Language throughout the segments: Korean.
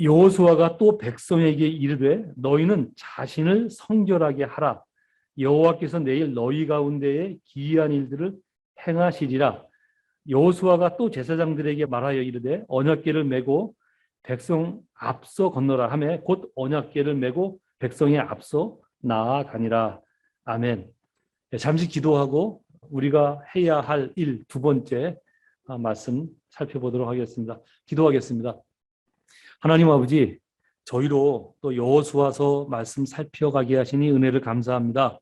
여호수아가 또 백성에게 이르되 너희는 자신을 성결하게 하라. 여호와께서 내일 너희 가운데에 기이한 일들을 행하시리라. 여호수아가 또 제사장들에게 말하여 이르되 언약궤를 메고 백성 앞서 건너라 하매 곧 언약궤를 메고 백성이 앞서 나아가니라. 아멘. 잠시 기도하고 우리가 해야 할 일 두 번째 말씀 살펴보도록 하겠습니다. 기도하겠습니다. 하나님 아버지, 저희로 또 여호수아서 말씀 살펴가게 하시니 은혜를 감사합니다.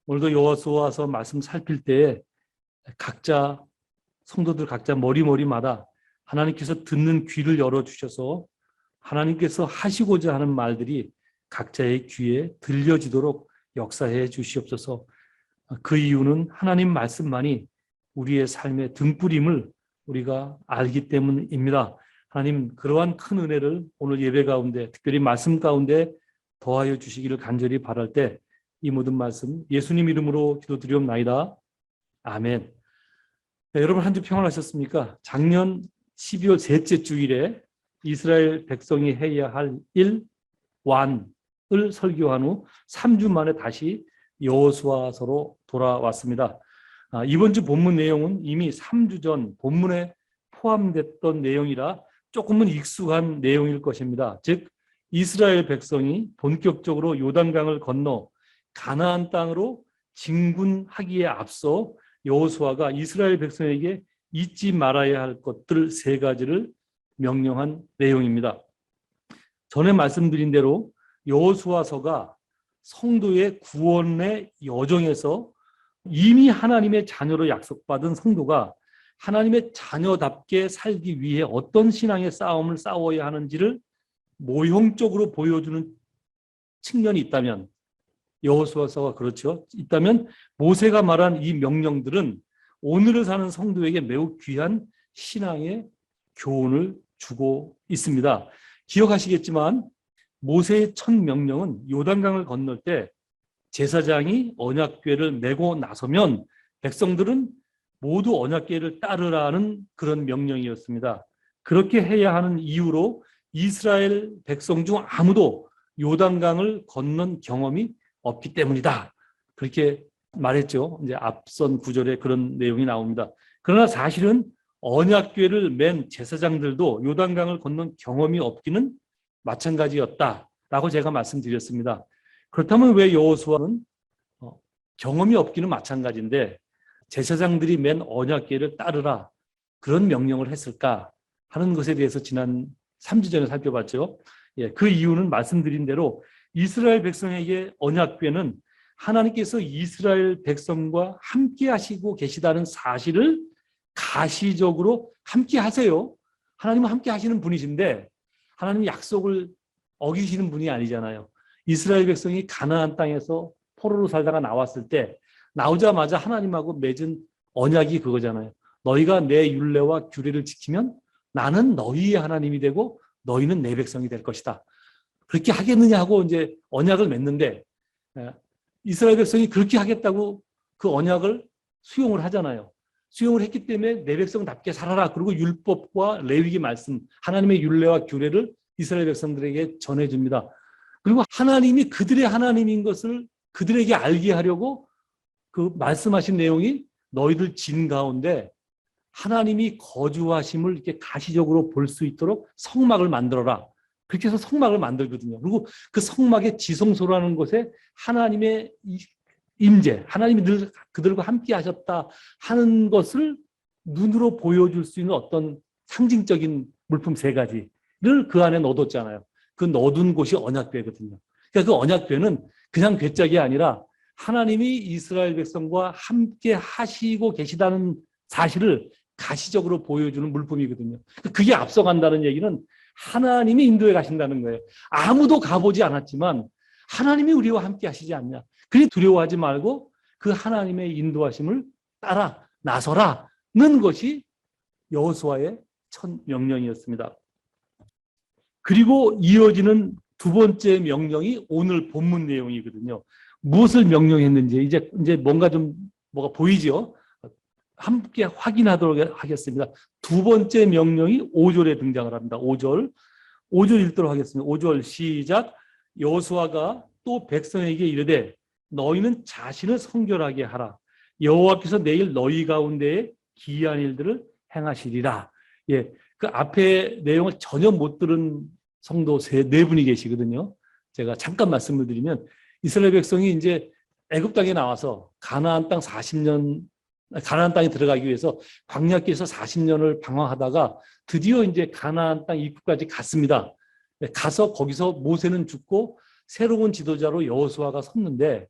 오늘도 여호수아서 말씀 살필 때에 각자 성도들 각자 머리마다 하나님께서 듣는 귀를 열어주셔서 하나님께서 하시고자 하는 말들이 각자의 귀에 들려지도록 역사해 주시옵소서. 그 이유는 하나님 말씀만이 우리의 삶의 등불임을 우리가 알기 때문입니다. 하나님, 그러한 큰 은혜를 오늘 예배 가운데 특별히 말씀 가운데 더하여 주시기를 간절히 바랄 때 이 모든 말씀 예수님 이름으로 기도드리옵나이다. 아멘. 네, 여러분 한 주 평안하셨습니까? 작년 12월 셋째 주일에 이스라엘 백성이 해야 할 일 완을 설교한 후 3주 만에 다시 여호수아서로 돌아왔습니다. 이번 주 본문 내용은 이미 3주 전 본문에 포함됐던 내용이라 조금은 익숙한 내용일 것입니다. 즉 이스라엘 백성이 본격적으로 요단강을 건너 가나안 땅으로 진군하기에 앞서 여호수아가 이스라엘 백성에게 잊지 말아야 할 것들 세 가지를 명령한 내용입니다. 전에 말씀드린 대로 여호수아서가 성도의 구원의 여정에서 이미 하나님의 자녀로 약속받은 성도가 하나님의 자녀답게 살기 위해 어떤 신앙의 싸움을 싸워야 하는지를 모형적으로 보여주는 측면이 있다면, 여호수아서가 그렇죠. 있다면 모세가 말한 이 명령들은 오늘을 사는 성도에게 매우 귀한 신앙의 교훈을 주고 있습니다. 기억하시겠지만 모세의 첫 명령은 요단강을 건널 때 제사장이 언약궤를 메고 나서면 백성들은 모두 언약궤를 따르라는 그런 명령이었습니다. 그렇게 해야 하는 이유로 이스라엘 백성 중 아무도 요단강을 건넌 경험이 없기 때문이다. 그렇게 말했죠. 이제 앞선 구절에 그런 내용이 나옵니다. 그러나 사실은 언약궤를 맨 제사장들도 요단강을 건넌 경험이 없기는 마찬가지였다라고 제가 말씀드렸습니다. 그렇다면 왜 여호수아는 경험이 없기는 마찬가지인데 제사장들이 맨 언약궤를 따르라 그런 명령을 했을까 하는 것에 대해서 지난 3주 전에 살펴봤죠. 그 이유는 말씀드린 대로 이스라엘 백성에게 언약궤는 하나님께서 이스라엘 백성과 함께 하시고 계시다는 사실을 가시적으로 함께 하세요. 하나님은 함께 하시는 분이신데 하나님 약속을 어기시는 분이 아니잖아요. 이스라엘 백성이 가나안 땅에서 포로로 살다가 나왔을 때 나오자마자 하나님하고 맺은 언약이 그거잖아요. 너희가 내 율례와 규례를 지키면 나는 너희의 하나님이 되고 너희는 내 백성이 될 것이다. 그렇게 하겠느냐 하고 이제 언약을 맺는데 이스라엘 백성이 그렇게 하겠다고 그 언약을 수용을 하잖아요. 수용을 했기 때문에 내 백성답게 살아라. 그리고 율법과 레위기 말씀, 하나님의 율례와 규례를 이스라엘 백성들에게 전해줍니다. 그리고 하나님이 그들의 하나님인 것을 그들에게 알게 하려고 그 말씀하신 내용이 너희들 진 가운데 하나님이 거주하심을 이렇게 가시적으로 볼 수 있도록 성막을 만들어라. 그렇게 해서 성막을 만들거든요. 그리고 그 성막의 지성소라는 곳에 하나님의 임재, 하나님이 늘 그들과 함께 하셨다 하는 것을 눈으로 보여줄 수 있는 어떤 상징적인 물품 세 가지를 그 안에 넣어뒀잖아요. 그 넣어둔 곳이 언약궤거든요. 그러니까 그 언약궤는 그냥 궤짝이 아니라 하나님이 이스라엘 백성과 함께 하시고 계시다는 사실을 가시적으로 보여주는 물품이거든요. 그게 앞서간다는 얘기는 하나님이 인도해 가신다는 거예요. 아무도 가보지 않았지만 하나님이 우리와 함께 하시지 않냐. 그리 두려워하지 말고 그 하나님의 인도하심을 따라 나서라는 것이 여호수아의 첫 명령이었습니다. 그리고 이어지는 두 번째 명령이 오늘 본문 내용이거든요. 무엇을 명령했는지 이제 뭐가 보이죠? 함께 확인하도록 하겠습니다. 두 번째 명령이 5절에 등장을 합니다. 5절. 5절 읽도록 하겠습니다. 5절 시작. 여호수아가 또 백성에게 이르되 너희는 자신을 성결하게 하라. 여호와께서 내일 너희 가운데에 기이한 일들을 행하시리라. 예, 그 앞에 내용을 전혀 못 들은 성도 네 분이 계시거든요. 제가 잠깐 말씀을 드리면 이스라엘 백성이 이제 애굽 땅에 나와서 가나안 땅에 들어가기 위해서 광야길에서 40년을 방황하다가 드디어 이제 가나안 땅 입구까지 갔습니다. 가서 거기서 모세는 죽고 새로운 지도자로 여호수아가 섰는데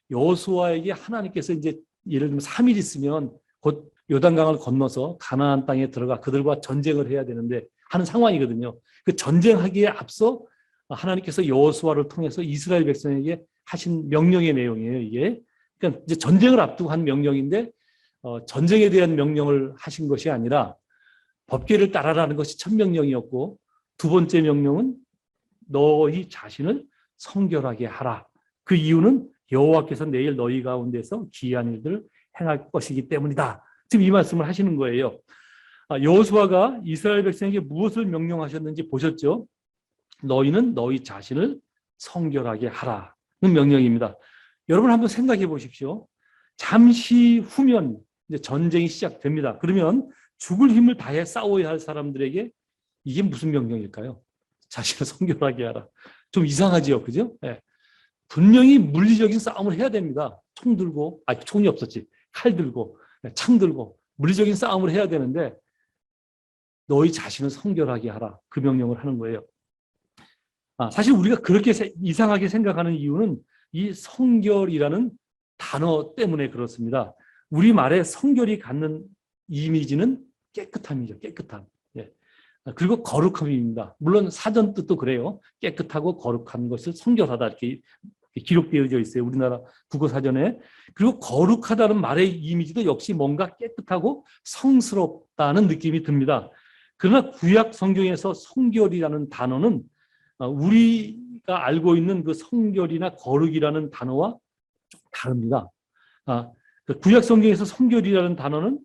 여호수아에게 하나님께서 이제 예를 들면 3일 있으면 곧 요단강을 건너서 가나안 땅에 들어가 그들과 전쟁을 해야 되는데 하는 상황이거든요. 그 전쟁하기에 앞서 하나님께서 여호수아를 통해서 이스라엘 백성에게 하신 명령의 내용이에요. 이게 그러니까 이제 전쟁을 앞두고 한 명령인데 전쟁에 대한 명령을 하신 것이 아니라 법궤를 따라라는 것이 첫 명령이었고 두 번째 명령은 너희 자신을 성결하게 하라. 그 이유는 여호와께서 내일 너희 가운데서 기이한 일들을 행할 것이기 때문이다. 지금 이 말씀을 하시는 거예요. 여호수아가 이스라엘 백성에게 무엇을 명령하셨는지 보셨죠? 너희는 너희 자신을 성결하게 하라는 명령입니다. 여러분 한번 생각해 보십시오. 잠시 후면 이제 전쟁이 시작됩니다. 그러면 죽을 힘을 다해 싸워야 할 사람들에게 이게 무슨 명령일까요? 자신을 성결하게 하라. 좀 이상하지요, 그죠? 네. 분명히 물리적인 싸움을 해야 됩니다. 총 들고, 총이 없었지. 칼 들고, 창 들고, 물리적인 싸움을 해야 되는데 너희 자신을 성결하게 하라. 그 명령을 하는 거예요. 사실 우리가 그렇게 이상하게 생각하는 이유는 이 성결이라는 단어 때문에 그렇습니다. 우리말에 성결이 갖는 이미지는 깨끗함이죠. 깨끗함. 예. 그리고 거룩함입니다. 물론 사전 뜻도 그래요. 깨끗하고 거룩한 것을 성결하다 이렇게 기록되어져 있어요. 우리나라 국어사전에. 그리고 거룩하다는 말의 이미지도 역시 뭔가 깨끗하고 성스럽다는 느낌이 듭니다. 그러나 구약 성경에서 성결이라는 단어는 우리가 알고 있는 그 성결이나 거룩이라는 단어와 좀 다릅니다. 그 구약 성경에서 성결이라는 단어는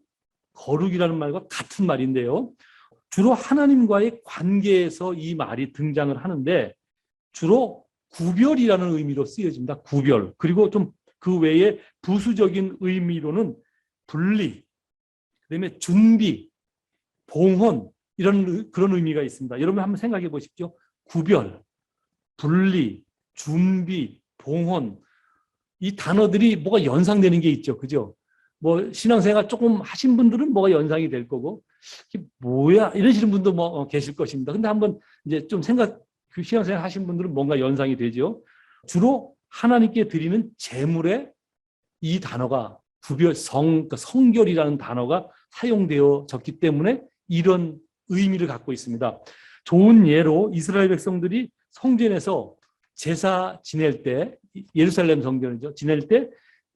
거룩이라는 말과 같은 말인데요. 주로 하나님과의 관계에서 이 말이 등장을 하는데 주로 구별이라는 의미로 쓰여집니다. 구별. 그리고 좀 그 외에 부수적인 의미로는 분리, 그다음에 준비, 봉헌 이런 그런 의미가 있습니다. 여러분 한번 생각해 보십시오. 구별, 분리, 준비, 봉헌 이 단어들이 뭐가 연상되는 게 있죠. 그죠? 뭐 신앙생활 조금 하신 분들은 뭐가 연상이 될 거고 이게 뭐야 이러시는 분도 뭐 계실 것입니다. 근데 한번 이제 좀 그 신앙생활 하신 분들은 뭔가 연상이 되죠. 주로 하나님께 드리는 제물에 이 단어가 그러니까 성결이라는 단어가 사용되어졌기 때문에 이런 의미를 갖고 있습니다. 좋은 예로 이스라엘 백성들이 성전에서 제사 지낼 때 예루살렘 성전이죠. 지낼 때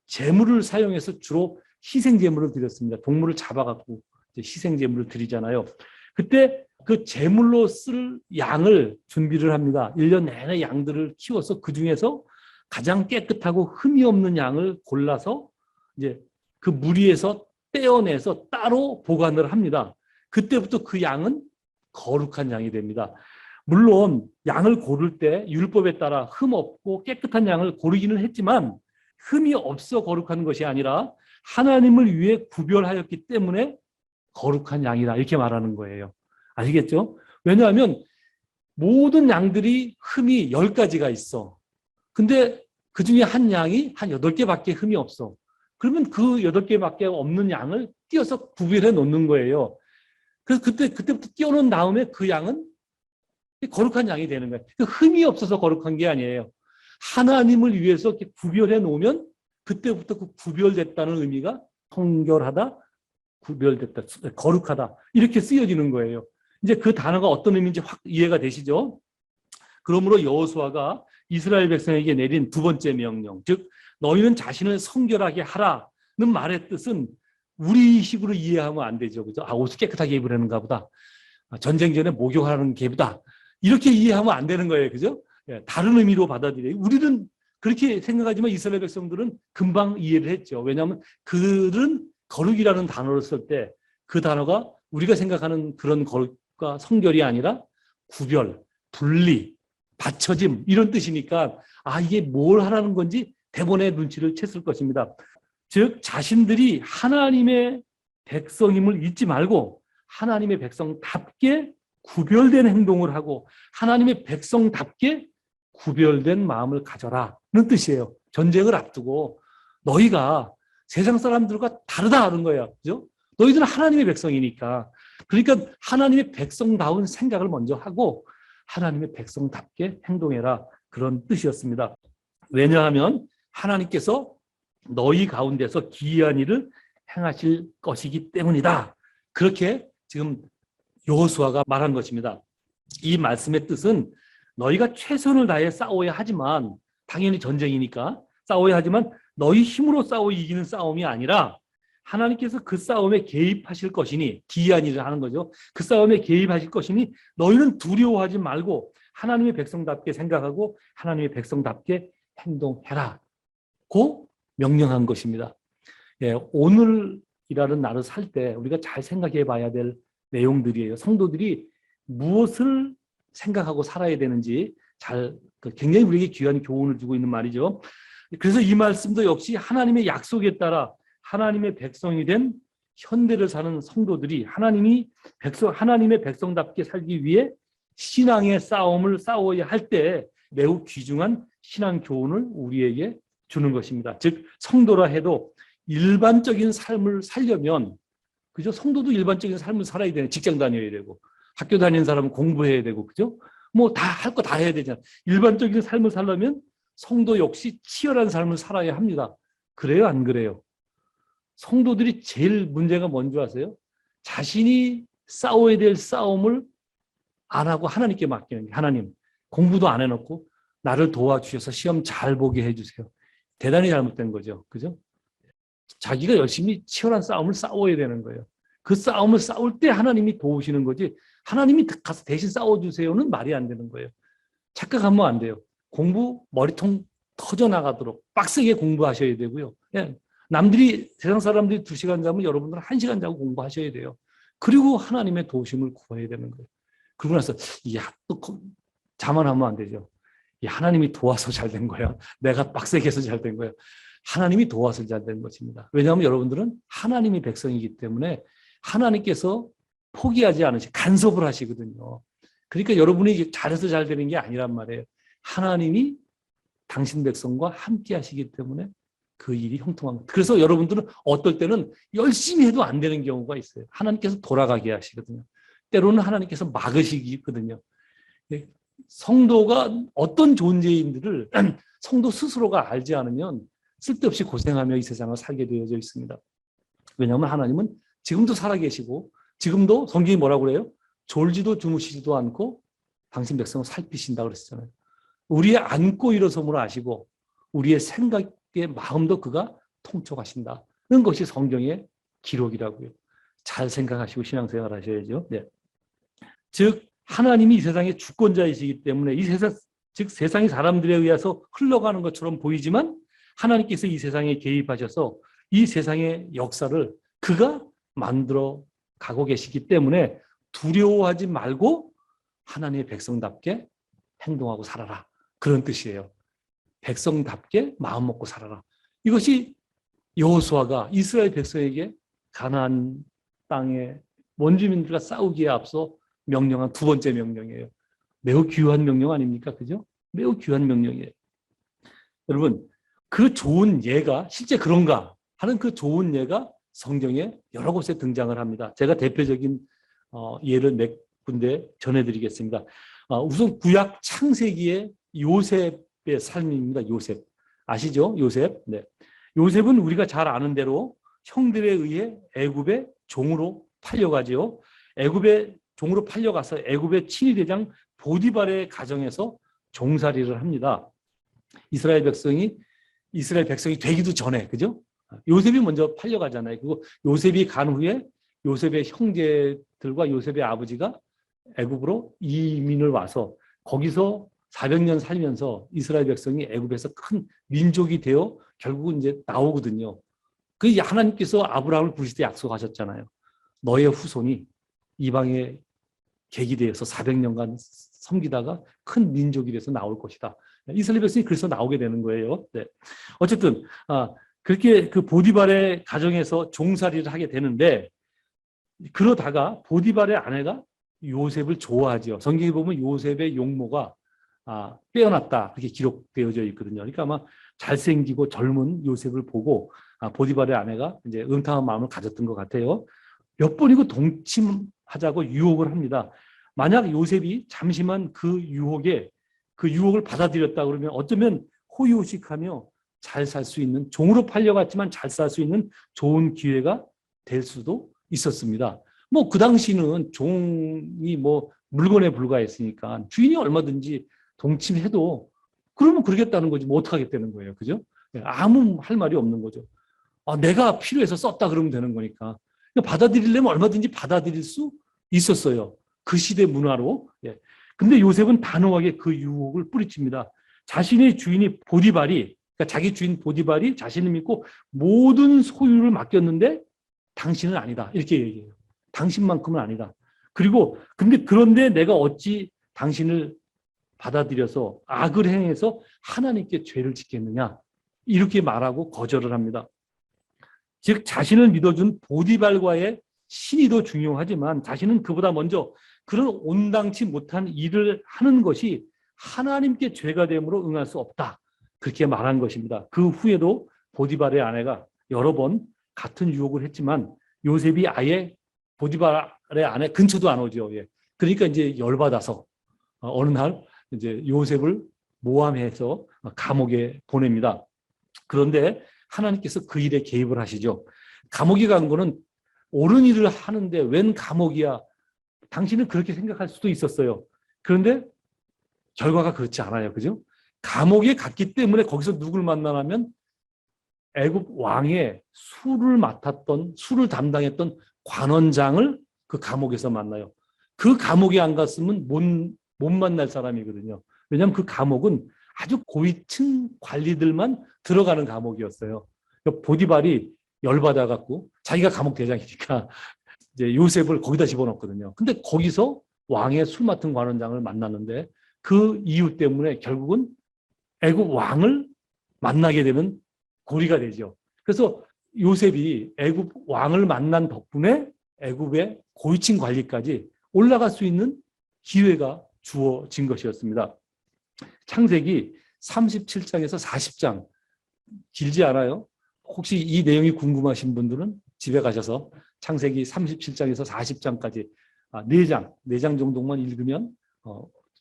제물을 사용해서 주로 희생 제물을 드렸습니다. 동물을 잡아갖고 희생 제물을 드리잖아요. 그때 그 제물로 쓸 양을 준비를 합니다. 1년 내내 양들을 키워서 그 중에서 가장 깨끗하고 흠이 없는 양을 골라서 이제 그 무리에서 떼어내서 따로 보관을 합니다. 그때부터 그 양은 거룩한 양이 됩니다. 물론 양을 고를 때 율법에 따라 흠 없고 깨끗한 양을 고르기는 했지만 흠이 없어 거룩한 것이 아니라 하나님을 위해 구별하였기 때문에 거룩한 양이다 이렇게 말하는 거예요. 아시겠죠? 왜냐하면 모든 양들이 흠이 10가지가 있어. 근데 그 중에 한 양이 한 8개밖에 흠이 없어. 그러면 그 8개밖에 없는 양을 띄어서 구별해 놓는 거예요. 그래서 그때부터 띄워놓은 다음에 그 양은 거룩한 양이 되는 거예요. 흠이 없어서 거룩한 게 아니에요. 하나님을 위해서 이렇게 구별해 놓으면 그때부터 그 구별됐다는 의미가 성결하다, 구별됐다, 거룩하다 이렇게 쓰여지는 거예요. 이제 그 단어가 어떤 의미인지 확 이해가 되시죠? 그러므로 여호수아가 이스라엘 백성에게 내린 두 번째 명령, 즉 너희는 자신을 성결하게 하라는 말의 뜻은 우리식으로 이해하면 안 되죠. 그죠? 옷을 깨끗하게 입으려는가 보다. 전쟁 전에 목욕하는 게보다. 이렇게 이해하면 안 되는 거예요. 그죠? 다른 의미로 받아들여요. 우리는 그렇게 생각하지만 이스라엘 백성들은 금방 이해를 했죠. 왜냐하면 그들은 거룩이라는 단어를 쓸 때 그 단어가 우리가 생각하는 그런 거룩과 성결이 아니라 구별, 분리, 받쳐짐 이런 뜻이니까 이게 뭘 하라는 건지 대본의 눈치를 챘을 것입니다. 즉 자신들이 하나님의 백성임을 잊지 말고 하나님의 백성답게 구별된 행동을 하고 하나님의 백성답게 구별된 마음을 가져라는 뜻이에요. 전쟁을 앞두고 너희가 세상 사람들과 다르다는 거예요. 그죠? 너희들은 하나님의 백성이니까. 그러니까 하나님의 백성다운 생각을 먼저 하고 하나님의 백성답게 행동해라. 그런 뜻이었습니다. 왜냐하면 하나님께서 너희 가운데서 기이한 일을 행하실 것이기 때문이다. 그렇게 지금 여호수아가 말한 것입니다. 이 말씀의 뜻은 너희가 최선을 다해 싸워야 하지만 당연히 전쟁이니까 싸워야 하지만 너희 힘으로 싸워 이기는 싸움이 아니라 하나님께서 그 싸움에 개입하실 것이니 기이한 일을 하는 거죠. 그 싸움에 개입하실 것이니 너희는 두려워하지 말고 하나님의 백성답게 생각하고 하나님의 백성답게 행동해라. 고 명령한 것입니다. 예, 오늘이라는 날을 살 때 우리가 잘 생각해 봐야 될 내용들이에요. 성도들이 무엇을 생각하고 살아야 되는지 굉장히 우리에게 귀한 교훈을 주고 있는 말이죠. 그래서 이 말씀도 역시 하나님의 약속에 따라 하나님의 백성이 된 현대를 사는 성도들이 하나님의 백성답게 살기 위해 신앙의 싸움을 싸워야 할 때 매우 귀중한 신앙 교훈을 우리에게 주는 것입니다. 즉 성도라 해도 일반적인 삶을 살려면 그죠? 성도도 일반적인 삶을 살아야 되는 직장 다녀야 되고 학교 다니는 사람은 공부해야 되고 그죠? 뭐 다 할 거 다 해야 되잖아요. 일반적인 삶을 살려면 성도 역시 치열한 삶을 살아야 합니다. 그래요, 안 그래요? 성도들이 제일 문제가 뭔지 아세요? 자신이 싸워야 될 싸움을 안 하고 하나님께 맡기는 게 하나님 공부도 안 해놓고 나를 도와주셔서 시험 잘 보게 해주세요. 대단히 잘못된 거죠. 그죠? 자기가 열심히 치열한 싸움을 싸워야 되는 거예요. 그 싸움을 싸울 때 하나님이 도우시는 거지 하나님이 가서 대신 싸워주세요는 말이 안 되는 거예요. 착각하면 안 돼요. 공부 머리통 터져나가도록 빡세게 공부하셔야 되고요. 남들이 세상 사람들이 2시간 자면 여러분들은 1시간 자고 공부하셔야 돼요. 그리고 하나님의 도우심을 구해야 되는 거예요. 그러고 나서 또 자만하면 안 되죠. 하나님이 도와서 잘 된 거야. 내가 빡세게 해서 잘 된 거야. 하나님이 도와서 잘 된 것입니다. 왜냐하면 여러분들은 하나님의 백성이기 때문에 하나님께서 포기하지 않으시고 간섭을 하시거든요. 그러니까 여러분이 잘해서 잘 되는 게 아니란 말이에요. 하나님이 당신 백성과 함께 하시기 때문에 그 일이 형통한 거예요. 그래서 여러분들은 어떨 때는 열심히 해도 안 되는 경우가 있어요. 하나님께서 돌아가게 하시거든요. 때로는 하나님께서 막으시거든요. 성도가 어떤 존재인들을 성도 스스로가 알지 않으면 쓸데없이 고생하며 이 세상을 살게 되어져 있습니다. 왜냐하면 하나님은 지금도 살아계시고 지금도 성경이 뭐라고 그래요? 졸지도 주무시지도 않고 당신 백성을 살피신다 그랬잖아요. 우리의 앉고 일어섬을 아시고 우리의 생각의 마음도 그가 통촉하신다는 것이 성경의 기록이라고요. 잘 생각하시고 신앙생활 하셔야죠. 네. 즉 하나님이 이 세상의 주권자이시기 때문에 이 세상, 즉 세상이 사람들에 의해서 흘러가는 것처럼 보이지만 하나님께서 이 세상에 개입하셔서 이 세상의 역사를 그가 만들어 가고 계시기 때문에 두려워하지 말고 하나님의 백성답게 행동하고 살아라. 그런 뜻이에요. 백성답게 마음 먹고 살아라. 이것이 여호수아가 이스라엘 백성에게 가나안 땅의 원주민들과 싸우기에 앞서 명령한 두 번째 명령이에요. 매우 귀한 명령 아닙니까? 그죠? 매우 귀한 명령이에요. 여러분, 그 좋은 예가 실제 그런가 하는 그 좋은 예가 성경에 여러 곳에 등장을 합니다. 제가 대표적인 예를 몇 군데 전해드리겠습니다. 우선 구약 창세기의 요셉의 삶입니다. 요셉. 아시죠? 요셉. 네. 요셉은 우리가 잘 아는 대로 형들에 의해 애굽의 종으로 팔려가지요. 애굽의 종으로 팔려가서 애굽의 친위대장 보디발의 가정에서 종살이를 합니다. 이스라엘 백성이 되기도 전에, 그죠? 요셉이 먼저 팔려가잖아요. 그리고 요셉이 간 후에 요셉의 형제들과 요셉의 아버지가 애굽으로 이민을 와서 거기서 400년 살면서 이스라엘 백성이 애굽에서 큰 민족이 되어 결국은 이제 나오거든요. 그 하나님께서 아브라함을 부르실 때 약속하셨잖아요. 너의 후손이 이방의 객이 되어서 400년간 섬기다가 큰 민족이 돼서 나올 것이다. 이스라엘 백성이 그래서 나오게 되는 거예요. 네. 어쨌든 그렇게 그 보디발의 가정에서 종살이를 하게 되는데, 그러다가 보디발의 아내가 요셉을 좋아하죠. 성경에 보면 요셉의 용모가 빼어났다, 그렇게 기록되어져 있거든요. 그러니까 아마 잘생기고 젊은 요셉을 보고 보디발의 아내가 이제 음탕한 마음을 가졌던 것 같아요. 몇 번이고 동침하자고 유혹을 합니다. 만약 요셉이 잠시만 그 유혹을 받아들였다 그러면 어쩌면 호의호식하며 잘 살 수 있는, 종으로 팔려갔지만 잘 살 수 있는 좋은 기회가 될 수도 있었습니다. 뭐 그 당시는 종이 뭐 물건에 불과했으니까 주인이 얼마든지 동침해도 그러면 그러겠다는 거지 뭐 어떡하겠다는 거예요. 그죠? 아무 할 말이 없는 거죠. 내가 필요해서 썼다 그러면 되는 거니까. 받아들이려면 얼마든지 받아들일 수 있었어요. 그 시대 문화로. 근데 요셉은 단호하게 그 유혹을 뿌리칩니다. 자신의 주인이 보디발이, 그러니까 자기 주인 보디발이 자신을 믿고 모든 소유를 맡겼는데 당신은 아니다, 이렇게 얘기해요. 당신만큼은 아니다. 그런데 내가 어찌 당신을 받아들여서 악을 행해서 하나님께 죄를 짓겠느냐, 이렇게 말하고 거절을 합니다. 즉 자신을 믿어준 보디발과의 신이 더 중요하지만 자신은 그보다 먼저 그런 온당치 못한 일을 하는 것이 하나님께 죄가 되므로 응할 수 없다, 그렇게 말한 것입니다. 그 후에도 보디발의 아내가 여러 번 같은 유혹을 했지만 요셉이 아예 보디발의 아내 근처도 안 오죠. 그러니까 이제 열받아서 어느 날 이제 요셉을 모함해서 감옥에 보냅니다. 그런데 하나님께서 그 일에 개입을 하시죠. 감옥에 간 거는 옳은 일을 하는데 웬 감옥이야, 당신은 그렇게 생각할 수도 있었어요. 그런데 결과가 그렇지 않아요. 그죠? 감옥에 갔기 때문에 거기서 누굴 만나냐면 애굽 왕의 술을 담당했던 관원장을 그 감옥에서 만나요. 그 감옥에 안 갔으면 못 만날 사람이거든요. 왜냐하면 그 감옥은 아주 고위층 관리들만 들어가는 감옥이었어요. 보디발이 열받아갖고 자기가 감옥 대장이니까 이제 요셉을 거기다 집어넣거든요. 근데 거기서 왕의 술 맡은 관원장을 만났는데 그 이유 때문에 결국은 애굽 왕을 만나게 되는 고리가 되죠. 그래서 요셉이 애굽 왕을 만난 덕분에 애굽의 고위층 관리까지 올라갈 수 있는 기회가 주어진 것이었습니다. 창세기 37장에서 40장, 길지 않아요. 혹시 이 내용이 궁금하신 분들은 집에 가셔서 창세기 37장에서 40장까지 4장 정도만 읽으면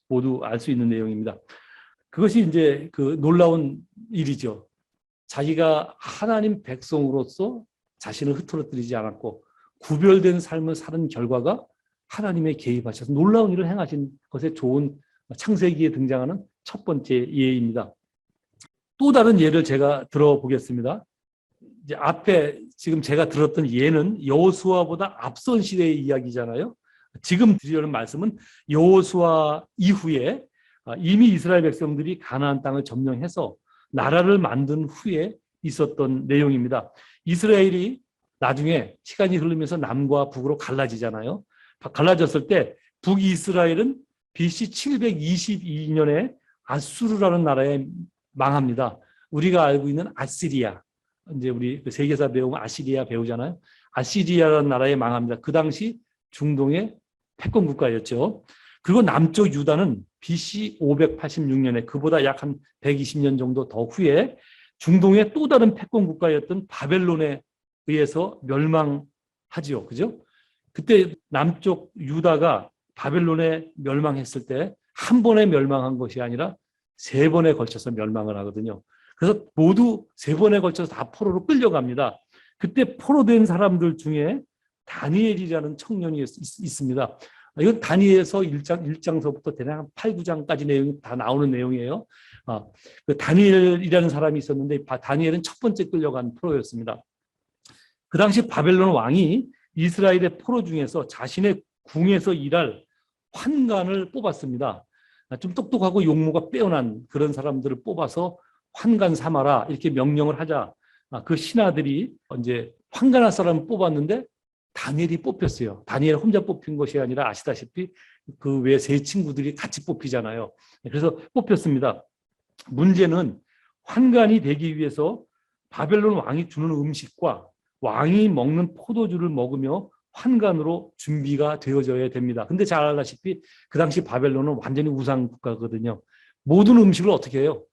모두 알 수 있는 내용입니다. 그것이 이제 그 놀라운 일이죠. 자기가 하나님 백성으로서 자신을 흐트러뜨리지 않았고 구별된 삶을 사는 결과가 하나님의 개입하셔서 놀라운 일을 행하신 것에 좋은 창세기에 등장하는 첫 번째 예입니다. 또 다른 예를 제가 들어보겠습니다. 이제 앞에 지금 제가 들었던 예는 여호수아보다 앞선 시대의 이야기잖아요. 지금 드리려는 말씀은 여호수아 이후에 이미 이스라엘 백성들이 가나안 땅을 점령해서 나라를 만든 후에 있었던 내용입니다. 이스라엘이 나중에 시간이 흐르면서 남과 북으로 갈라지잖아요. 갈라졌을 때 북이스라엘은 BC 722년에 아수르라는 나라에 망합니다. 우리가 알고 있는 아시리아, 이제 우리 세계사 배우면 아시리아 배우잖아요. 아시리아라는 나라에 망합니다. 그 당시 중동의 패권 국가였죠. 그리고 남쪽 유다는 BC 586년에 그보다 약 한 120년 정도 더 후에 중동의 또 다른 패권 국가였던 바벨론에 의해서 멸망하지요. 그죠? 그때 남쪽 유다가 바벨론에 멸망했을 때 한 번에 멸망한 것이 아니라 3번에 걸쳐서 멸망을 하거든요. 그래서 모두 3번에 걸쳐서 다 포로로 끌려갑니다. 그때 포로된 사람들 중에 다니엘이라는 청년이 있습니다. 이건 다니엘서 1장서부터 대략 8, 9장까지 내용이 다 나오는 내용이에요. 그 다니엘이라는 사람이 있었는데 다니엘은 첫 번째 끌려간 포로였습니다. 그 당시 바벨론 왕이 이스라엘의 포로 중에서 자신의 궁에서 일할 환관을 뽑았습니다. 좀 똑똑하고 용모가 빼어난 그런 사람들을 뽑아서 환관 삼아라 이렇게 명령을 하자 그 신하들이 이제 환관할 사람을 뽑았는데 다니엘이 뽑혔어요. 다니엘 혼자 뽑힌 것이 아니라 아시다시피 그 외 세 친구들이 같이 뽑히잖아요. 그래서 뽑혔습니다. 문제는 환관이 되기 위해서 바벨론 왕이 주는 음식과 왕이 먹는 포도주를 먹으며 환관으로 준비가 되어져야 됩니다. 근데 잘 알다시피 그 당시 바벨론은 완전히 우상 국가거든요. 모든 음식을 어떻게 해요?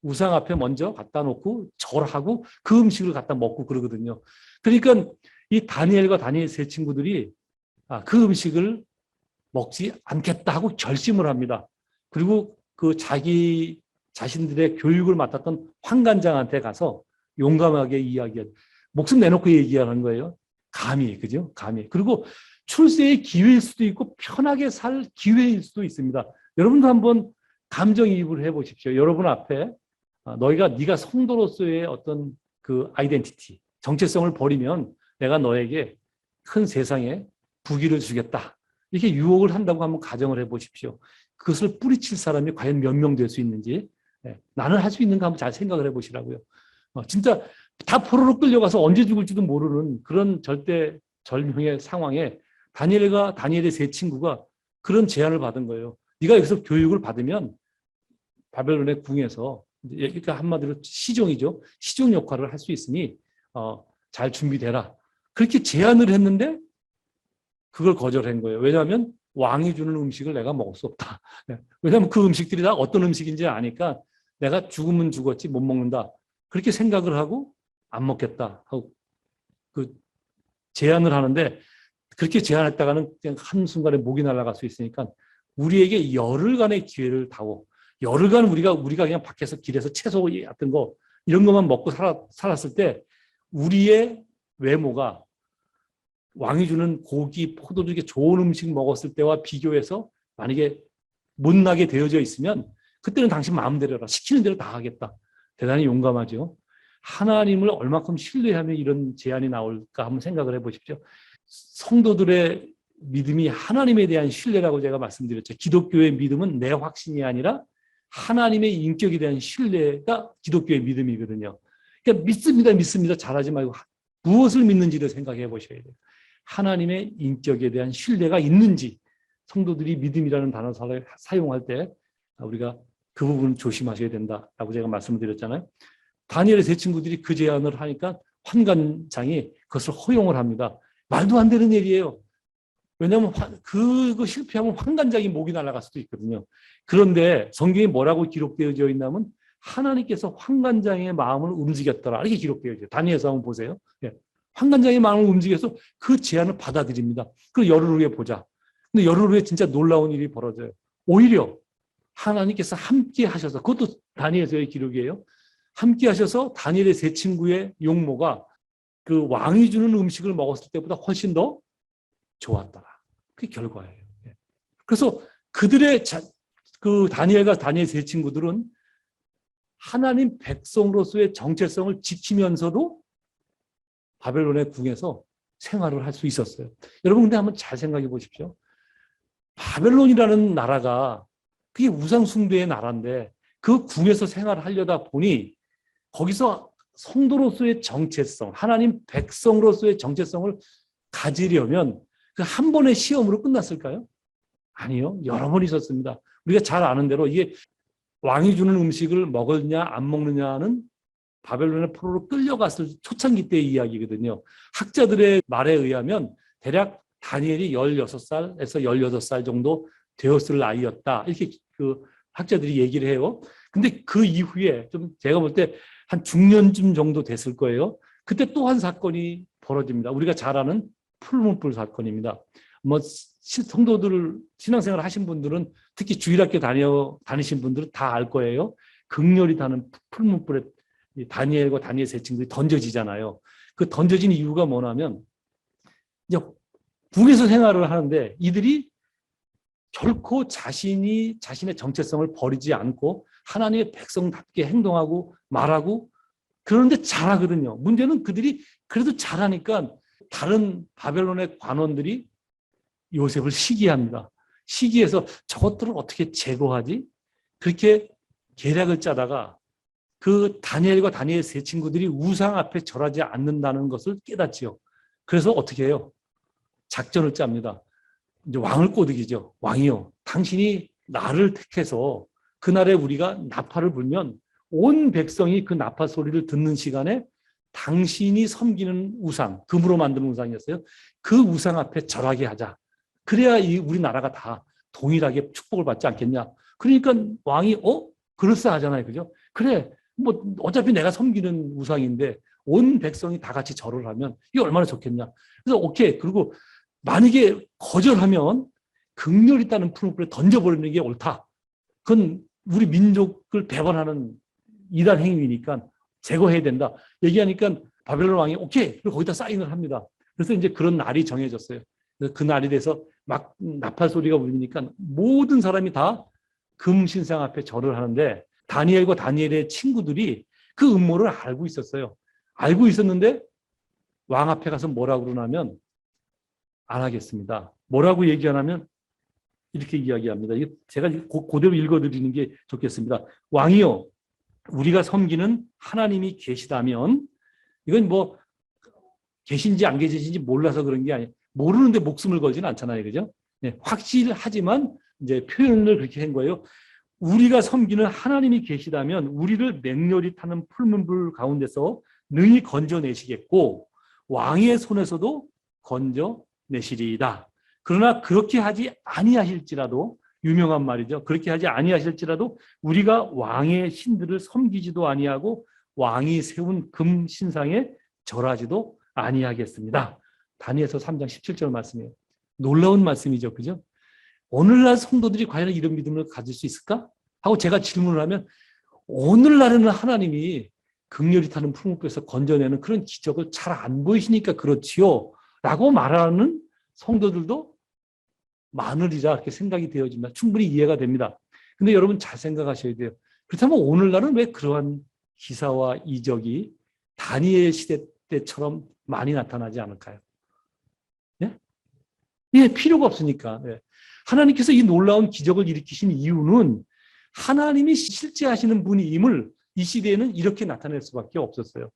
우상 앞에 먼저 갖다 놓고 절하고 그 음식을 갖다 먹고 그러거든요. 그러니까 이 다니엘과 다니엘 세 친구들이 그 음식을 먹지 않겠다 하고 결심을 합니다. 그리고 그 자기 자신들의 교육을 맡았던 환관장한테 가서 용감하게 이야기한, 목숨 내놓고 얘기하는 거예요. 감히, 그죠? 감히. 그리고 출세의 기회일 수도 있고 편하게 살 기회일 수도 있습니다. 여러분도 한번 감정이입을 해보십시오. 여러분 앞에 네가 성도로서의 어떤 그 아이덴티티, 정체성을 버리면 내가 너에게 큰 세상에 부귀를 주겠다. 이렇게 유혹을 한다고 한번 가정을 해보십시오. 그것을 뿌리칠 사람이 과연 몇 명 될 수 있는지, 나는 할 수 있는가 한번 잘 생각을 해보시라고요. 진짜 다 포로로 끌려가서 언제 죽을지도 모르는 그런 절대 절명의 상황에 다니엘의 세 친구가 그런 제안을 받은 거예요. 네가 여기서 교육을 받으면 바벨론의 궁에서, 그러니까 한마디로 시종이죠. 시종 역할을 할 수 있으니 잘 준비되라. 그렇게 제안을 했는데 그걸 거절한 거예요. 왜냐하면 왕이 주는 음식을 내가 먹을 수 없다. 왜냐하면 그 음식들이 다 어떤 음식인지 아니까 내가 죽으면 죽었지 못 먹는다. 그렇게 생각을 하고 안 먹겠다 하고 그 제안을 하는데, 그렇게 제안했다가는 그냥 한순간에 목이 날아갈 수 있으니까 우리에게 열흘간의 기회를 다오. 열흘간 우리가 그냥 밖에서 길에서 채소 같은 거 이런 것만 먹고 살았을 때 우리의 외모가 왕이 주는 고기, 포도주, 이렇게 좋은 음식 먹었을 때와 비교해서 만약에 못나게 되어져 있으면 그때는 당신 마음대로 해라. 시키는 대로 다 하겠다. 대단히 용감하죠. 하나님을 얼마큼 신뢰하면 이런 제안이 나올까 한번 생각을 해보십시오. 성도들의 믿음이 하나님에 대한 신뢰라고 제가 말씀드렸죠. 기독교의 믿음은 내 확신이 아니라 하나님의 인격에 대한 신뢰가 기독교의 믿음이거든요. 그러니까 믿습니다. 잘하지 말고 무엇을 믿는지를 생각해 보셔야 돼요. 하나님의 인격에 대한 신뢰가 있는지, 성도들이 믿음이라는 단어를 사용할 때 우리가 그 부분 조심하셔야 된다라고 제가 말씀을 드렸잖아요. 다니엘의 세 친구들이 그 제안을 하니까 환관장이 그것을 허용을 합니다. 말도 안 되는 일이에요. 왜냐하면 그거 실패하면 환관장이 목이 날아갈 수도 있거든요. 그런데 성경에 뭐라고 기록되어져 있냐면 하나님께서 환관장의 마음을 움직였더라 이렇게 기록되어 있어요. 다니엘서 한번 보세요. 환관장의 마음을 움직여서 그 제안을 받아들입니다. 그리고 열흘 후에 보자. 근데 열흘 후에 진짜 놀라운 일이 벌어져요. 오히려 하나님께서 함께 하셔서, 그것도 다니엘서의 기록이에요. 함께 하셔서 다니엘의 세 친구의 용모가 그 왕이 주는 음식을 먹었을 때보다 훨씬 더 좋았더라. 그게 결과예요. 그래서 그들의 그 다니엘과 다니엘 세 친구들은 하나님 백성으로서의 정체성을 지키면서도 바벨론의 궁에서 생활을 할 수 있었어요. 여러분 근데 한번 잘 생각해 보십시오. 바벨론이라는 나라가 그게 우상 숭배의 나라인데 그 궁에서 생활을 하려다 보니 거기서 성도로서의 정체성, 하나님 백성으로서의 정체성을 가지려면 그 한 번의 시험으로 끝났을까요? 아니요. 여러 번 있었습니다. 우리가 잘 아는 대로 이게 왕이 주는 음식을 먹느냐 안 먹느냐는 바벨론의 포로로 끌려갔을 초창기 때의 이야기거든요. 학자들의 말에 의하면 대략 다니엘이 16살에서 18살 정도 되었을 나이였다. 이렇게 그 학자들이 얘기를 해요. 근데 그 이후에 좀 제가 볼 때 한 중년쯤 정도 됐을 거예요. 그때 또 한 사건이 벌어집니다. 우리가 잘 아는 풀문불 사건입니다. 뭐 성도들 신앙생활 하신 분들은 특히 주일학교 다니신 분들은 다 알 거예요. 극렬히 타는 풀문불에 다니엘과 다니엘 세 친구들이 던져지잖아요. 그 던져진 이유가 뭐냐면 이제 궁에서 생활을 하는데 이들이 결코 자신의 정체성을 버리지 않고 하나님의 백성답게 행동하고 말하고 그런데 잘하거든요. 문제는 그들이 그래도 잘하니까 다른 바벨론의 관원들이 요셉을 시기합니다. 시기해서 저것들을 어떻게 제거하지? 그렇게 계략을 짜다가 그 다니엘과 다니엘 세 친구들이 우상 앞에 절하지 않는다는 것을 깨닫지요. 그래서 어떻게 해요? 작전을 짭니다. 이제 왕을 꼬드기죠. 왕이요, 당신이 나를 택해서 그날에 우리가 나팔을 불면 온 백성이 그 나팔 소리를 듣는 시간에 당신이 섬기는 우상, 금으로 만든 우상이었어요. 그 우상 앞에 절하게 하자. 그래야 우리나라가 다 동일하게 축복을 받지 않겠냐. 그러니까 왕이 그럴싸하잖아요. 그죠? 그래, 뭐 어차피 내가 섬기는 우상인데 온 백성이 다 같이 절을 하면 이게 얼마나 좋겠냐. 그래서 오케이. 그리고 만약에 거절하면 극렬히 따는 푸른불에 던져버리는 게 옳다. 그건 우리 민족을 배반하는 이단 행위니까 제거해야 된다. 얘기하니까 바벨론 왕이 오케이. 그리고 거기다 사인을 합니다. 그래서 이제 그런 날이 정해졌어요. 그래서 그 날이 돼서 막 나팔 소리가 울리니까 모든 사람이 다 금 신상 앞에 절을 하는데 다니엘과 다니엘의 친구들이 그 음모를 알고 있었어요. 알고 있었는데 왕 앞에 가서 뭐라고 그러냐면 안 하겠습니다. 뭐라고 얘기하냐면 이렇게 이야기합니다. 제가 그대로 읽어드리는 게 좋겠습니다. 왕이요, 우리가 섬기는 하나님이 계시다면, 이건 뭐 계신지 안 계신지 몰라서 그런 게 아니에요. 모르는데 목숨을 걸지는 않잖아요. 그죠? 네, 확실하지만 이제 표현을 그렇게 한 거예요. 우리가 섬기는 하나님이 계시다면 우리를 맹렬히 타는 풀문불 가운데서 능히 건져내시겠고 왕의 손에서도 건져내시리이다. 그러나 그렇게 하지 아니하실지라도, 유명한 말이죠. 그렇게 하지 아니하실지라도 우리가 왕의 신들을 섬기지도 아니하고 왕이 세운 금 신상에 절하지도 아니하겠습니다. 다니엘서 3장 17절 말씀이에요. 놀라운 말씀이죠. 그죠? 오늘날 성도들이 과연 이런 믿음을 가질 수 있을까? 하고 제가 질문을 하면 오늘날에는 하나님이 극렬히 타는 풀무불에서 건져내는 그런 기적을 잘 안 보이시니까 그렇지요. 라고 말하는 성도들도 많으리라 이렇게 생각이 되어집니다. 충분히 이해가 됩니다. 근데 여러분 잘 생각하셔야 돼요. 그렇다면 오늘날은 왜 그러한 기사와 이적이 다니엘 시대 때처럼 많이 나타나지 않을까요? 예? 예, 필요가 없으니까. 예. 하나님께서 이 놀라운 기적을 일으키신 이유는 하나님이 실제 하시는 분임을 이 시대에는 이렇게 나타낼 수밖에 없었어요.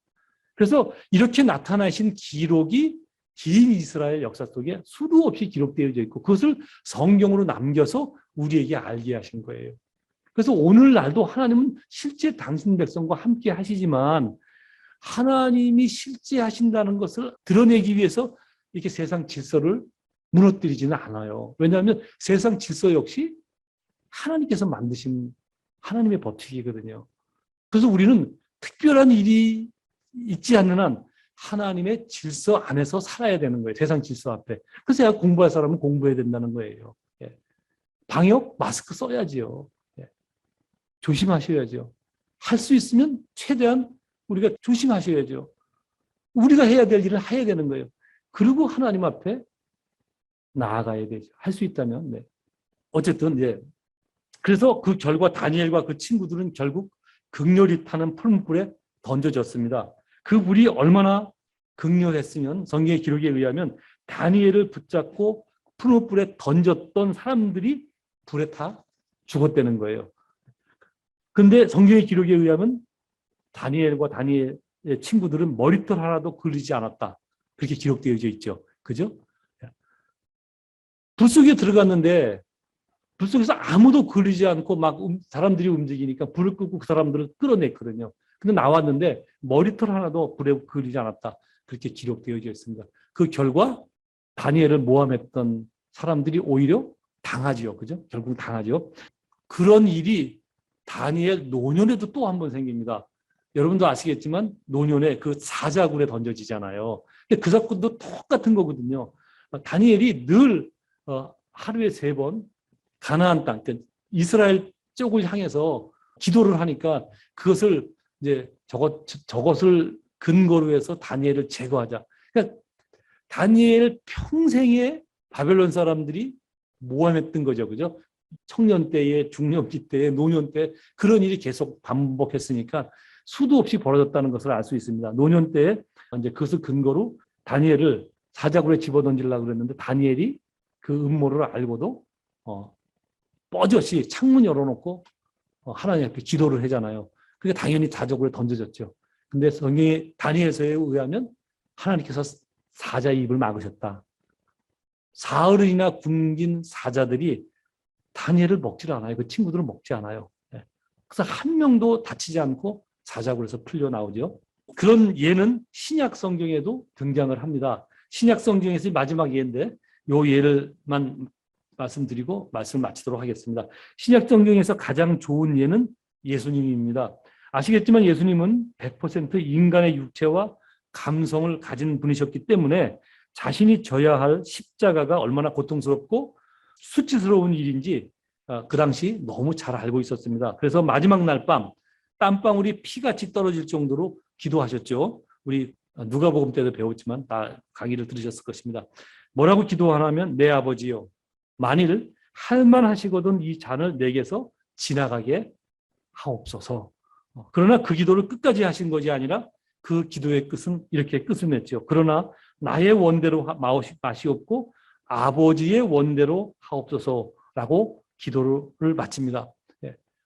그래서 이렇게 나타나신 기록이 긴 이스라엘 역사 속에 수도 없이 기록되어 있고 그것을 성경으로 남겨서 우리에게 알게 하신 거예요. 그래서 오늘날도 하나님은 실제 당신 백성과 함께 하시지만 하나님이 실제 하신다는 것을 드러내기 위해서 이렇게 세상 질서를 무너뜨리지는 않아요. 왜냐하면 세상 질서 역시 하나님께서 만드신 하나님의 법칙이거든요. 그래서 우리는 특별한 일이 있지 않는 한 하나님의 질서 안에서 살아야 되는 거예요. 세상 질서 앞에. 그래서 공부할 사람은 공부해야 된다는 거예요. 예. 방역 마스크 써야지요. 예. 조심하셔야죠. 할 수 있으면 최대한 우리가 조심하셔야죠. 우리가 해야 될 일을 해야 되는 거예요. 그리고 하나님 앞에 나아가야 되죠. 할 수 있다면. 네. 어쨌든 예. 그래서 그 결과 다니엘과 그 친구들은 결국 극렬히 타는 풀무불에 던져졌습니다. 그 물이 얼마나 극렬했으면 성경의 기록에 의하면 다니엘을 붙잡고 풀무불에 던졌던 사람들이 불에 타 죽었다는 거예요. 그런데 성경의 기록에 의하면 다니엘과 다니엘의 친구들은 머리털 하나도 그리지 않았다. 그렇게 기록되어져 있죠. 그죠? 불 속에 들어갔는데 불 속에서 아무도 그리지 않고 막 사람들이 움직이니까 불을 끄고 그 사람들을 끌어냈거든요. 근데 나왔는데 머리털 하나도 불에 그리지 않았다. 그렇게 기록되어져 있습니다. 그 결과 다니엘을 모함했던 사람들이 오히려 당하지요. 그죠? 결국 당하죠. 그런 일이 다니엘 노년에도 또 한 번 생깁니다. 여러분도 아시겠지만 노년에 그 사자굴에 던져지잖아요. 그 사건도 똑같은 거거든요. 다니엘이 늘 하루에 3번 가나안 땅, 이스라엘 쪽을 향해서 기도를 하니까 그것을 이제 저것을 근거로 해서 다니엘을 제거하자. 그러니까 다니엘 평생에 바벨론 사람들이 모함했던 거죠. 그죠? 청년 때에, 중년기 때에, 노년 때 그런 일이 계속 반복했으니까 수도 없이 벌어졌다는 것을 알 수 있습니다. 노년 때에 이제 그것을 근거로 다니엘을 사자굴에 집어던지려고 그랬는데 다니엘이 그 음모를 알고도 뻐젓이 창문 열어놓고 하나님 앞에 기도를 하잖아요. 그러니까 당연히 사자굴에 던져졌죠. 근데 성경의 다니엘서에 의하면 하나님께서 사자의 입을 막으셨다. 사흘이나 굶긴 사자들이 다니엘을 먹질 않아요. 그 친구들은 먹지 않아요. 그래서 한 명도 다치지 않고 사자굴에서 풀려 나오죠. 그런 예는 신약 성경에도 등장을 합니다. 신약 성경에서 마지막 예인데 이 예를만 말씀드리고 말씀을 마치도록 하겠습니다. 신약 성경에서 가장 좋은 예는 예수님입니다. 아시겠지만 예수님은 100% 인간의 육체와 감성을 가진 분이셨기 때문에 자신이 져야 할 십자가가 얼마나 고통스럽고 수치스러운 일인지 그 당시 너무 잘 알고 있었습니다. 그래서 마지막 날 밤 땀방울이 피같이 떨어질 정도로 기도하셨죠. 우리 누가복음 때도 배웠지만 다 강의를 들으셨을 것입니다. 뭐라고 기도하냐면 내 아버지요 만일 할만하시거든 이 잔을 내게서 지나가게 하옵소서. 그러나 그 기도를 끝까지 하신 것이 아니라 그 기도의 끝은 이렇게 끝을 맺죠. 그러나 나의 원대로 마시옵고 아버지의 원대로 하옵소서라고 기도를 마칩니다.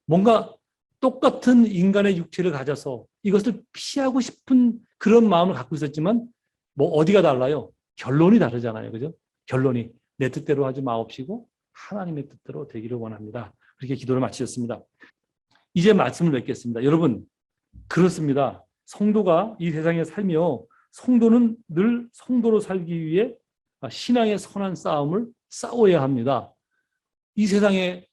뭔가 똑같은 인간의 육체를 가져서 이것을 피하고 싶은 그런 마음을 갖고 있었지만 뭐 어디가 달라요? 결론이 다르잖아요. 그죠? 결론이 내 뜻대로 하지 마옵시고 하나님의 뜻대로 되기를 원합니다. 그렇게 기도를 마치셨습니다. 이제 말씀을 맺겠습니다. 여러분 그렇습니다. 성도가 이 세상에 살며 성도는 늘 성도로 살기 위해 신앙의 선한 싸움을 싸워야 합니다. 이 세상에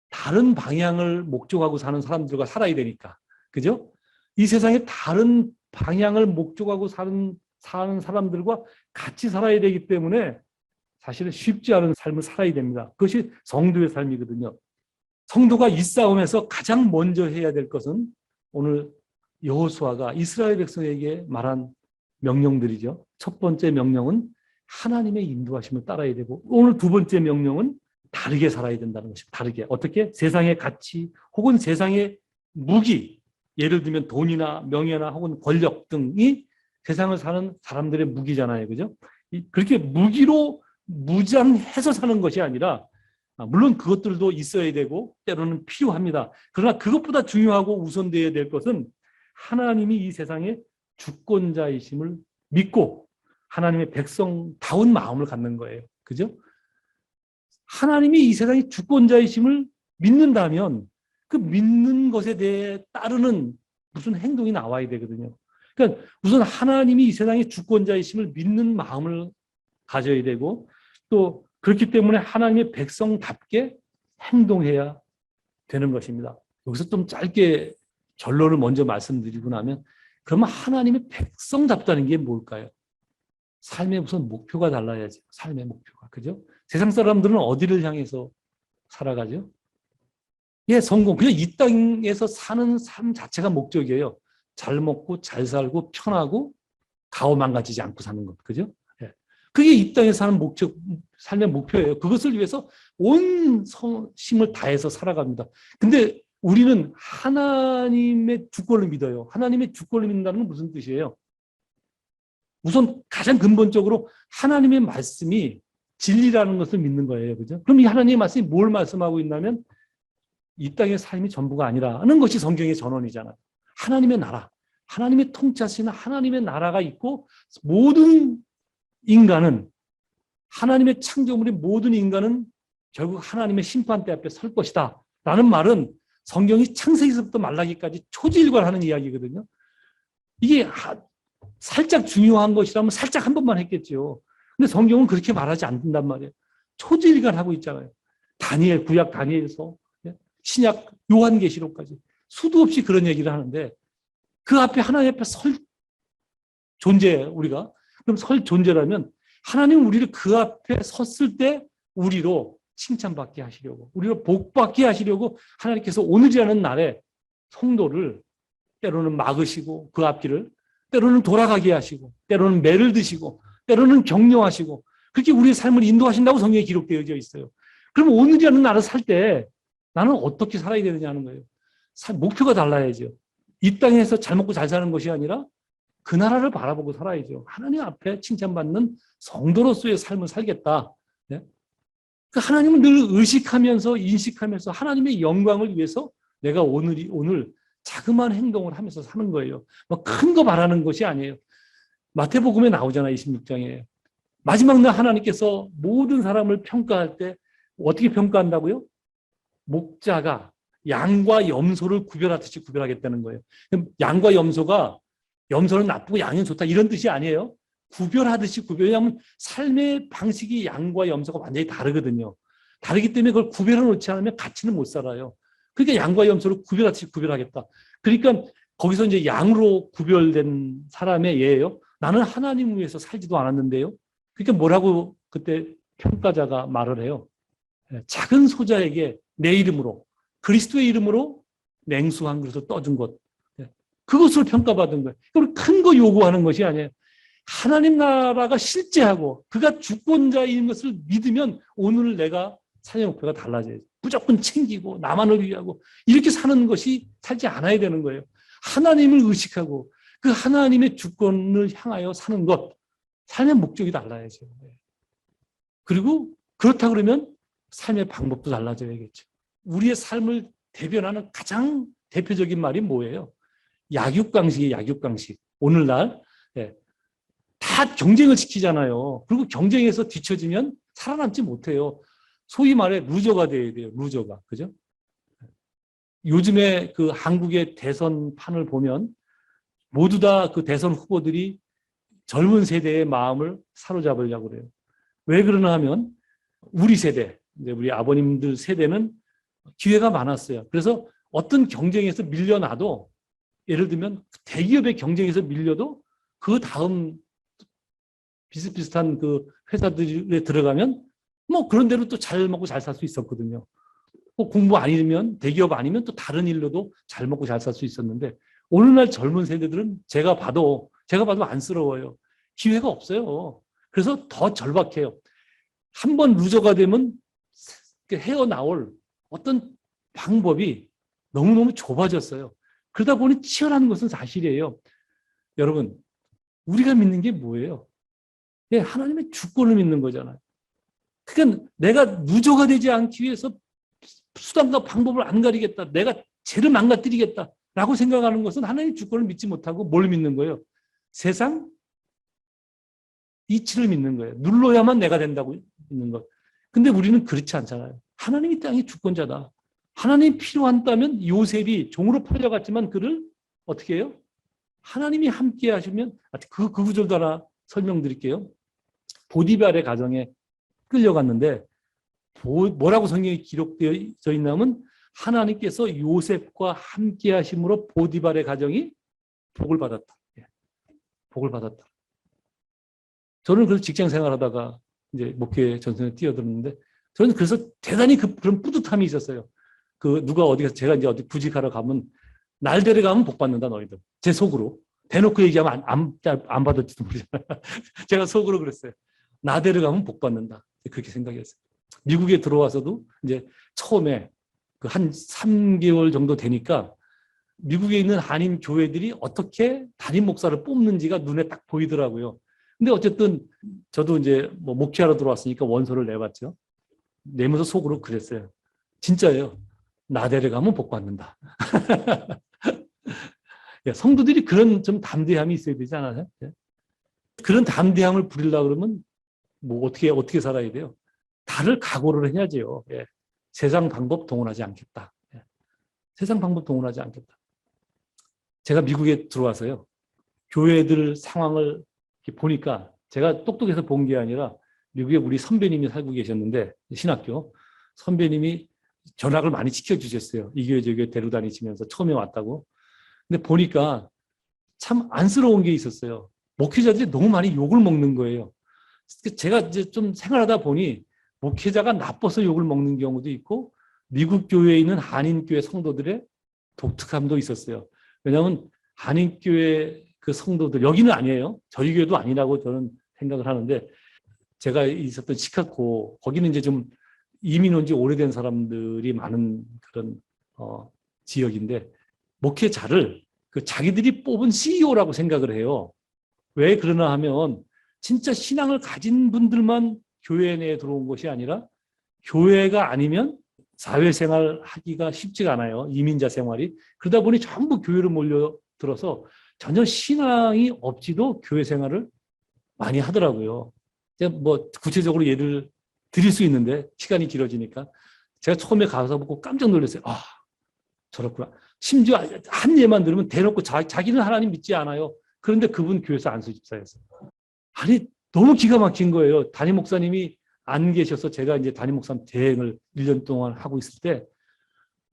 다른 방향을 목적하고 사는 사람들과 살아야 되니까. 그죠? 이 세상에 다른 방향을 목적하고 사는 사람들과 같이 살아야 되기 때문에 사실은 쉽지 않은 삶을 살아야 됩니다. 그것이 성도의 삶이거든요. 성도가 이 싸움에서 가장 먼저 해야 될 것은 오늘 여호수아가 이스라엘 백성에게 말한 명령들이죠. 첫 번째 명령은 하나님의 인도하심을 따라야 되고 오늘 두 번째 명령은 다르게 살아야 된다는 것입니다. 다르게. 어떻게? 세상의 가치 혹은 세상의 무기, 예를 들면 돈이나 명예나 혹은 권력 등이 세상을 사는 사람들의 무기잖아요. 그죠? 그렇게 무기로 무장해서 사는 것이 아니라 물론 그것들도 있어야 되고 때로는 필요합니다. 그러나 그것보다 중요하고 우선되어야 될 것은 하나님이 이 세상의 주권자이심을 믿고 하나님의 백성다운 마음을 갖는 거예요. 그죠? 하나님이 이 세상의 주권자이심을 믿는다면 그 믿는 것에 대해 따르는 무슨 행동이 나와야 되거든요. 그러니까 우선 하나님이 이 세상의 주권자이심을 믿는 마음을 가져야 되고 또 그렇기 때문에 하나님의 백성답게 행동해야 되는 것입니다. 여기서 좀 짧게 결론을 먼저 말씀드리고 나면 그러면 하나님의 백성답다는 게 뭘까요? 삶의 우선 목표가 달라야죠. 삶의 목표가. 그죠? 세상 사람들은 어디를 향해서 살아가죠? 예, 성공. 그냥 이 땅에서 사는 삶 자체가 목적이에요. 잘 먹고 잘 살고 편하고 가오 망가지지 않고 사는 것. 그죠? 예. 그게 이 땅에 사는 목적, 삶의 목표예요. 그것을 위해서 온 힘을 다해서 살아갑니다. 근데 우리는 하나님의 주권을 믿어요. 하나님의 주권을 믿는다는 건 무슨 뜻이에요? 우선 가장 근본적으로 하나님의 말씀이 진리라는 것을 믿는 거예요. 그죠? 그럼 이 하나님의 말씀이 뭘 말씀하고 있냐면 이 땅의 삶이 전부가 아니라는 것이 성경의 전언이잖아요. 하나님의 나라, 하나님의 통치하시는 하나님의 나라가 있고 모든 인간은 하나님의 창조물인 모든 인간은 결국 하나님의 심판대 앞에 설 것이다 라는 말은 성경이 창세기서부터 말라기까지 초지일관하는 이야기거든요. 이게 살짝 중요한 것이라면 살짝 한 번만 했겠죠. 근데 성경은 그렇게 말하지 않는단 말이에요. 초지일관하고 있잖아요. 다니엘, 구약 다니엘서 신약 요한계시록까지 수도 없이 그런 얘기를 하는데 그 앞에 하나님 앞에 설 존재 우리가 그럼 설 존재라면 하나님은 우리를 그 앞에 섰을 때 우리로 칭찬받게 하시려고 우리로 복받게 하시려고 하나님께서 오늘이라는 날에 성도를 때로는 막으시고 그 앞길을 때로는 돌아가게 하시고 때로는 매를 드시고 때로는 격려하시고 그렇게 우리의 삶을 인도하신다고 성경에 기록되어져 있어요. 그러면 오늘이라는 날을 살 때 나는 어떻게 살아야 되느냐는 거예요. 목표가 달라야죠. 이 땅에서 잘 먹고 잘 사는 것이 아니라 그 나라를 바라보고 살아야죠. 하나님 앞에 칭찬받는 성도로서의 삶을 살겠다. 네? 하나님을 늘 의식하면서 인식하면서 하나님의 영광을 위해서 내가 오늘 자그마한 행동을 하면서 사는 거예요. 뭐 큰 거 바라는 것이 아니에요. 마태복음에 나오잖아요. 26장에. 마지막 날 하나님께서 모든 사람을 평가할 때 어떻게 평가한다고요? 목자가 양과 염소를 구별하듯이 구별하겠다는 거예요. 그럼 양과 염소가 염소는 나쁘고 양은 좋다 이런 뜻이 아니에요. 구별하듯이 구별. 왜냐하면 삶의 방식이 양과 염소가 완전히 다르거든요. 다르기 때문에 그걸 구별해 놓지 않으면 같이는 못 살아요. 그러니까 양과 염소를 구별하듯이 구별하겠다. 그러니까 거기서 이제 양으로 구별된 사람의 예예요. 나는 하나님 위해서 살지도 않았는데요. 그러니까 뭐라고 그때 평가자가 말을 해요. 작은 소자에게 내 이름으로 그리스도의 이름으로 냉수 한 그릇을 떠준 것. 그것을 평가받은 거예요. 그걸 큰 거 요구하는 것이 아니에요. 하나님 나라가 실제하고 그가 주권자인 것을 믿으면 오늘 내가 삶의 목표가 달라져요. 무조건 챙기고 나만을 위하고 이렇게 사는 것이 살지 않아야 되는 거예요. 하나님을 의식하고 그 하나님의 주권을 향하여 사는 것. 삶의 목적이 달라야죠. 그리고 그렇다 그러면 삶의 방법도 달라져야겠죠. 우리의 삶을 대변하는 가장 대표적인 말이 뭐예요? 약육강식이에요. 약육강식. 오늘날 다 경쟁을 시키잖아요. 그리고 경쟁에서 뒤처지면 살아남지 못해요. 소위 말해 루저가 돼야 돼요. 루저가. 그죠? 요즘에 그 한국의 대선판을 보면 모두 다 그 대선 후보들이 젊은 세대의 마음을 사로잡으려고 그래요. 왜 그러나 하면 우리 세대, 우리 아버님들 세대는 기회가 많았어요. 그래서 어떤 경쟁에서 밀려나도 예를 들면 대기업의 경쟁에서 밀려도 그 다음 비슷비슷한 그 회사들에 들어가면 뭐 그런 대로 또 잘 먹고 잘 살 수 있었거든요. 공부 아니면 대기업 아니면 또 다른 일로도 잘 먹고 잘 살 수 있었는데 오늘날 젊은 세대들은 제가 봐도 안쓰러워요. 기회가 없어요. 그래서 더 절박해요. 한 번 루저가 되면 헤어나올 어떤 방법이 너무너무 좁아졌어요. 그러다 보니 치열한 것은 사실이에요. 여러분, 우리가 믿는 게 뭐예요? 하나님의 주권을 믿는 거잖아요. 그러니까 내가 루저가 되지 않기 위해서 수단과 방법을 안 가리겠다. 내가 죄를 망가뜨리겠다라고 생각하는 것은 하나님의 주권을 믿지 못하고 뭘 믿는 거예요? 세상 이치를 믿는 거예요. 눌러야만 내가 된다고 믿는 것. 근데 우리는 그렇지 않잖아요. 하나님이 땅의 주권자다. 하나님이 필요한다면 요셉이 종으로 팔려갔지만 그를 어떻게 해요? 하나님이 함께 하시면 그 구절도 하나 설명드릴게요. 보디발의 가정에 끌려갔는데 뭐라고 성경에 기록되어 있냐면 하나님께서 요셉과 함께 하심으로 보디발의 가정이 복을 받았다. 복을 받았다. 저는 그래서 직장 생활하다가 이제 목회 전선에 뛰어들었는데 저는 그래서 대단히 그런 뿌듯함이 있었어요. 누가 어디 가서 제가 이제 어디 구직하러 가면 날 데려가면 복 받는다 너희들. 제 속으로. 대놓고 얘기하면 안 받을지도 모르잖아요. 제가 속으로 그랬어요. 나 데려가면 복 받는다. 그렇게 생각했어요. 미국에 들어와서도 이제 처음에 한 3개월 정도 되니까 미국에 있는 한인 교회들이 어떻게 담임 목사를 뽑는지가 눈에 딱 보이더라고요. 근데 어쨌든 저도 이제 뭐 목회하러 들어왔으니까 원서를 내봤죠. 내면서 속으로 그랬어요. 진짜예요. 나 데려가면 복 받는다. 성도들이 그런 좀 담대함이 있어야 되지 않아요? 그런 담대함을 부리려고 그러면 뭐 어떻게 살아야 돼요? 다를 각오를 해야죠. 세상 방법 동원하지 않겠다. 세상 방법 동원하지 않겠다. 제가 미국에 들어와서요. 교회들 상황을 이렇게 보니까 제가 똑똑해서 본 게 아니라 미국에 우리 선배님이 살고 계셨는데 신학교 선배님이 전학을 많이 시켜주셨어요. 이 교회 저 교회 데려다니시면서 처음에 왔다고. 근데 보니까 참 안쓰러운 게 있었어요. 목회자들이 너무 많이 욕을 먹는 거예요. 제가 이제 좀 생활하다 보니 목회자가 나빠서 욕을 먹는 경우도 있고 미국 교회에 있는 한인교회 성도들의 독특함도 있었어요. 왜냐하면 한인교회 그 성도들 여기는 아니에요. 저희 교회도 아니라고 저는 생각을 하는데 제가 있었던 시카고 거기는 이제 좀 이민 온 지 오래된 사람들이 많은 그런 지역인데 목회자를 자기들이 뽑은 CEO라고 생각을 해요. 왜 그러나 하면 진짜 신앙을 가진 분들만 교회 내에 들어온 것이 아니라 교회가 아니면 사회생활 하기가 쉽지가 않아요. 이민자 생활이. 그러다 보니 전부 교회로 몰려들어서 전혀 신앙이 없지도 교회 생활을 많이 하더라고요. 제가 뭐 구체적으로 예를 드릴 수 있는데 시간이 길어지니까 제가 처음에 가서 보고 깜짝 놀랐어요. 아, 저렇구나. 심지어 한 예만 들으면 대놓고 자기는 하나님 믿지 않아요. 그런데 그분 교회에서 안수 집사였어요. 아니, 너무 기가 막힌 거예요. 담임 목사님이 안 계셔서 제가 이제 담임 목사님 대행을 1년 동안 하고 있을 때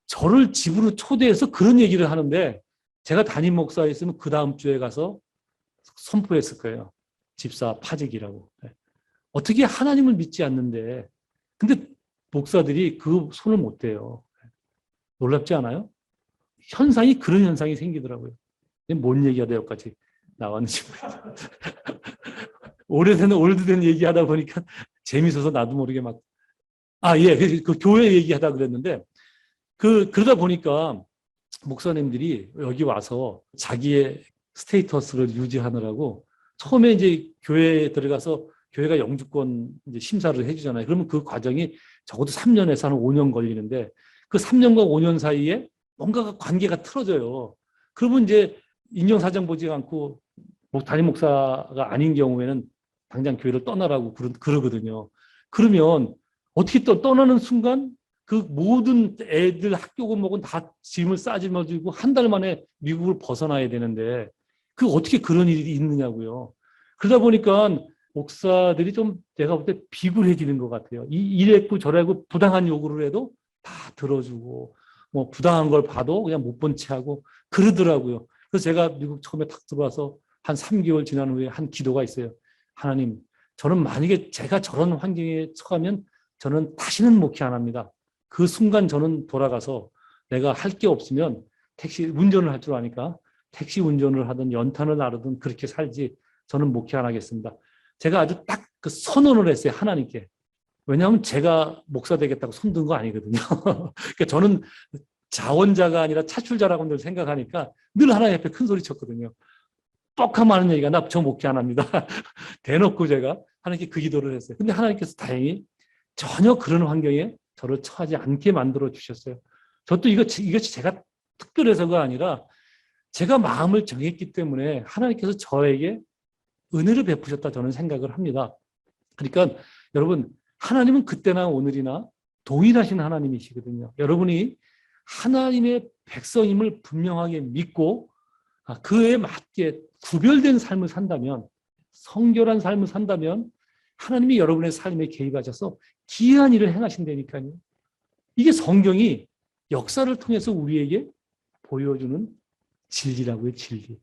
저를 집으로 초대해서 그런 얘기를 하는데 제가 담임 목사였으면 그 다음 주에 가서 선포했을 거예요. 집사 파직이라고. 어떻게 하나님을 믿지 않는데 근데 목사들이 그 손을 못 대요. 놀랍지 않아요? 현상이 그런 현상이 생기더라고요. 뭔 얘기하다 여기까지 나왔는지 오래된 얘기하다 보니까 재밌어서 나도 모르게 막 예, 그 교회 얘기하다 그랬는데 그러다 보니까 목사님들이 여기 와서 자기의 스테이터스를 유지하느라고 처음에 이제 교회에 들어가서 교회가 영주권 이제 심사를 해주잖아요. 그러면 그 과정이 적어도 3년에서 한 5년 걸리는데 그 3년과 5년 사이에 뭔가 관계가 틀어져요. 그러면 이제 인정사정 보지 않고 담임 목사가 아닌 경우에는 당장 교회를 떠나라고 그러거든요. 그러면 어떻게 떠나는 순간 그 모든 애들 학교고 뭐고 다 짐을 싸집어지고 한 달 만에 미국을 벗어나야 되는데 그 어떻게 그런 일이 있느냐고요. 그러다 보니까 목사들이 좀 내가 볼 때 비굴해지는 것 같아요. 이랬고 저랬고 부당한 요구를 해도 다 들어주고 뭐 부당한 걸 봐도 그냥 못 본 채 하고 그러더라고요. 그래서 제가 미국 처음에 탁 들어와서 한 3개월 지난 후에 한 기도가 있어요. 하나님, 저는 만약에 제가 저런 환경에 처하면 저는 다시는 목회 안 합니다. 그 순간 저는 돌아가서 내가 할 게 없으면 택시 운전을 할 줄 아니까 택시 운전을 하든 연탄을 나르든 그렇게 살지 저는 목회 안 하겠습니다. 제가 아주 딱 그 선언을 했어요. 하나님께. 왜냐하면 제가 목사 되겠다고 손든 거 아니거든요. 그러니까 저는 자원자가 아니라 차출자라고 늘 생각하니까 늘 하나님 앞에 큰 소리 쳤거든요. 뻑하면 하는 얘기가 나 저 목회 안 합니다. 대놓고 제가 하나님께 그 기도를 했어요. 근데 하나님께서 다행히 전혀 그런 환경에 저를 처하지 않게 만들어 주셨어요. 저도 이것이 제가 특별해서가 아니라 제가 마음을 정했기 때문에 하나님께서 저에게 은혜를 베푸셨다 저는 생각을 합니다. 그러니까 여러분 하나님은 그때나 오늘이나 동일하신 하나님이시거든요. 여러분이 하나님의 백성임을 분명하게 믿고 그에 맞게 구별된 삶을 산다면 성결한 삶을 산다면 하나님이 여러분의 삶에 개입하셔서 기이한 일을 행하신다니까요. 이게 성경이 역사를 통해서 우리에게 보여주는 진리라고요. 진리.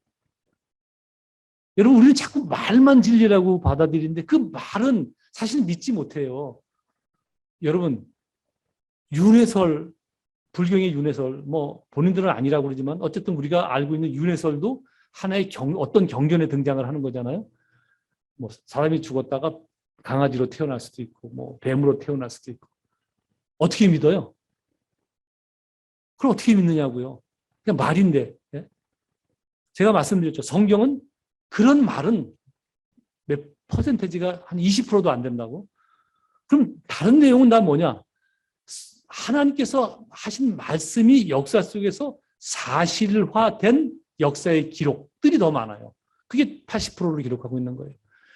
여러분 우리는 자꾸 말만 진리라고 받아들이는데 그 말은 사실 믿지 못해요. 여러분 윤회설, 불경의 윤회설, 뭐 본인들은 아니라고 그러지만 어쨌든 우리가 알고 있는 윤회설도 하나의 어떤 경전에 등장을 하는 거잖아요. 뭐 사람이 죽었다가 강아지로 태어날 수도 있고 뭐 뱀으로 태어날 수도 있고 어떻게 믿어요? 그걸 어떻게 믿느냐고요. 그냥 말인데. 예? 제가 말씀드렸죠. 성경은 그런 말은 몇 퍼센테지가 한 20%도 안 된다고? 그럼 다른 내용은 다 뭐냐? 하나님께서 하신 말씀이 역사 속에서 사실화된 역사의 기록들이 더 많아요. 그게 80%를 기록하고 있는 거예요.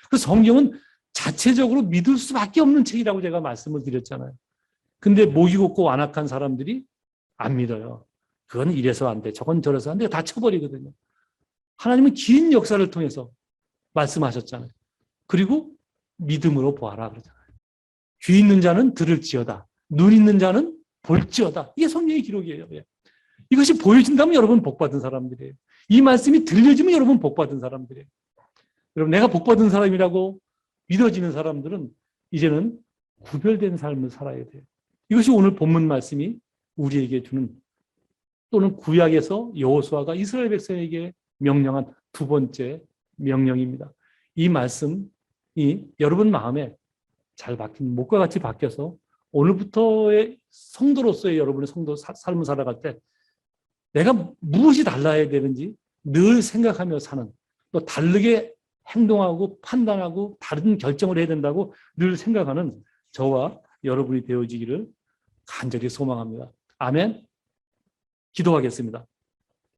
그래서 성경은 자체적으로 믿을 수밖에 없는 책이라고 제가 말씀을 드렸잖아요. 근데 목이 곱고 완악한 사람들이 안 믿어요. 그건 이래서 안 돼. 저건 저래서 안 돼. 다 쳐버리거든요. 하나님은 긴 역사를 통해서 말씀하셨잖아요. 그리고 믿음으로 보아라 그러잖아요. 귀 있는 자는 들을지어다. 눈 있는 자는 볼지어다. 이게 성경의 기록이에요. 이것이 보여진다면 여러분 복받은 사람들이에요. 이 말씀이 들려지면 여러분 복받은 사람들이에요. 여러분 내가 복받은 사람이라고 믿어지는 사람들은 이제는 구별된 삶을 살아야 돼요. 이것이 오늘 본문 말씀이 우리에게 주는 또는 구약에서 여호수아가 이스라엘 백성에게 명령한 두 번째 명령입니다. 이 말씀이 여러분 마음에 잘 박힌 목과 같이 박혀서 오늘부터의 성도로서의 여러분의 성도 삶을 살아갈 때 내가 무엇이 달라야 되는지 늘 생각하며 사는 또 다르게 행동하고 판단하고 다른 결정을 해야 된다고 늘 생각하는 저와 여러분이 되어지기를 간절히 소망합니다. 아멘. 기도하겠습니다.